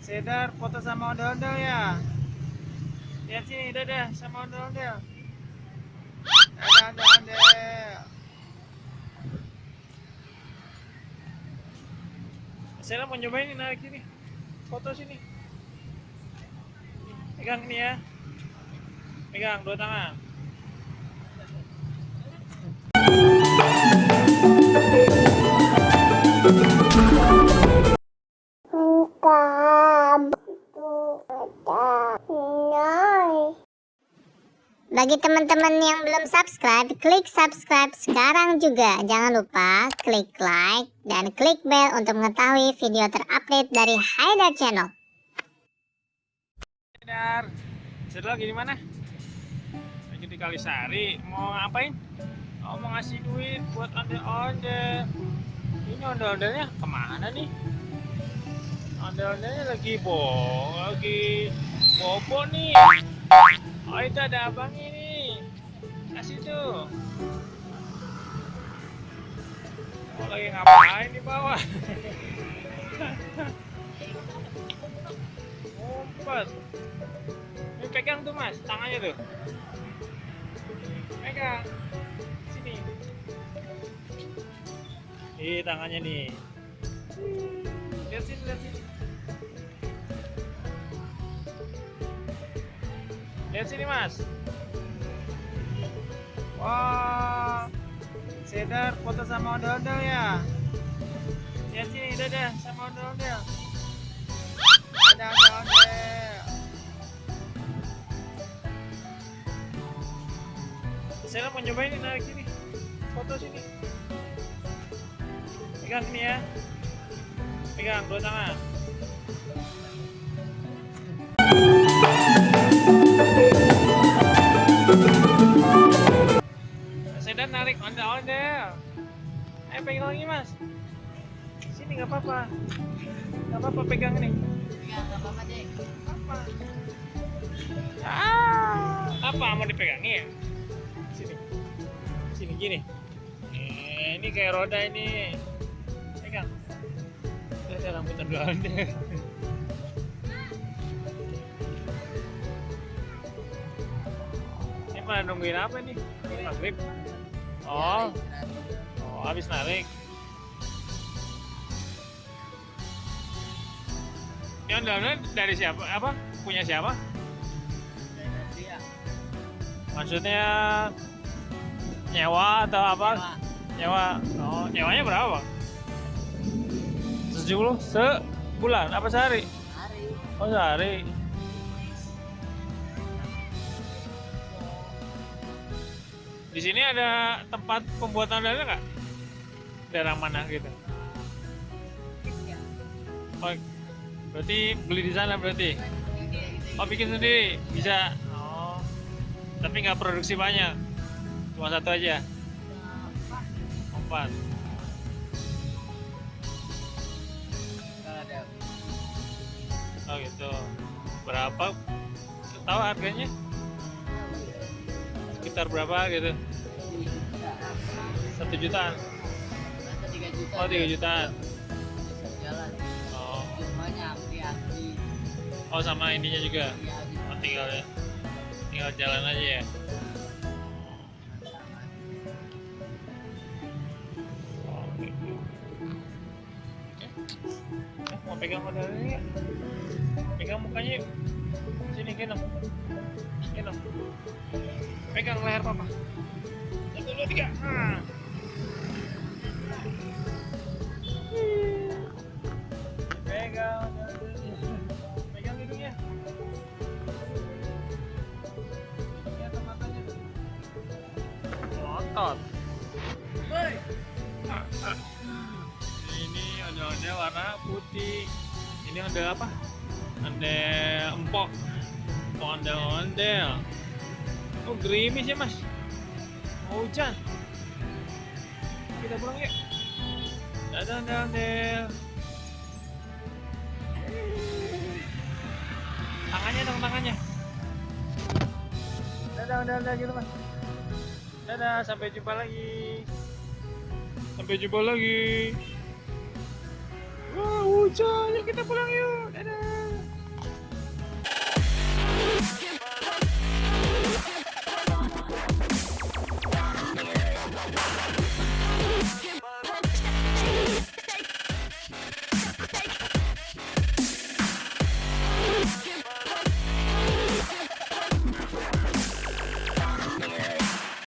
Sedar foto sama ondel-ondel ya. Lihat sini, dadah sama ondel-ondel. Dadah ondel-ondel. Saya mau nyobain ini narik sini. Foto sini. Pegang ini ya. Pegang dua tangan. Bagi teman-teman yang belum subscribe, klik subscribe sekarang juga. Jangan lupa klik like dan klik bell untuk mengetahui video terupdate dari Haidar Channel. Haidar, Sedar lagi di mana? Lagi di Kalisari. Mau ngapain? Oh, mau ngasih duit buat ondel-ondel. Ini ondel-ondelnya kemana nih? Ondel-ondelnya lagi bobo nih. Oh, itu ada abang ini. Kasih tuh. Oh, lagi ngapain di bawah? Ngumpet. Ini pegang tuh mas, tangannya tuh. Pegang. Sini. Ih, tangannya nih. Lihat sini, lihat sini. Lihat sini mas. Wah, Sedar foto sama ondel-ondel ya. Lihat sini, dadah sama ondel-ondel. Dadah ondel-ondel. Sedar mau nyobain ini narik sini. Foto sini. Pegang sini ya. Pegang dua tangan. Sedar narik ondel-ondel. Ayo pegang lagi mas. Sini nggak apa-apa. Nggak apa-apa pegang ini. Pegang, nggak apa-apa deh. Apa? Apa mau dipegangin ya? Sini. Sini gini. Ini kayak roda ini. Pegang. Ada rambut ondel-ondel. Ini pada nungguin apa nih? Maghrib. Oh, habis narik. Ini ondel-ondel dari siapa? Apa? Punya siapa? Maksudnya nyewa atau apa? Nyewa. Oh, nyewanya berapa? 70 sebulan apa sehari? Hari. Oh, sehari. Di sini ada tempat pembuatan ondel nggak? Daerah mana gitu? Oh, berarti beli di sana berarti? Oh, bikin sendiri bisa. Oh, tapi nggak produksi banyak, cuma satu aja. 4. Oh gitu. Berapa? Tahu harganya? Sekitar berapa gitu? 1 jutaan. 3 juta. Oh, 3 jutaan. Jalan. Oh. Semuanya aplikasi. Oh, sama ininya juga. Oh, tinggal jalan aja ya. Oh, gitu. Mau pegang modal ini ya? Pegang mukanya yuk. Sini, gendong. Gendong. Pegang leher papa. 1, 2, 3. Pegang. Pegang hidungnya. Lihat matanya. Ngotot. Ini ondel-ondel warna putih. Ini ondel apa? Ondel empok. Ondel-ondel. Oh, gerimis ya mas. Oh, hujan. Kita pulang yuk. Dadah ondel-ondel. Tangannya dong, tangannya. Dadah ondel-ondel gitu mas. Dadah, sampai jumpa lagi. Sampai jumpa lagi. Wah, hujan, yuk kita pulang yuk.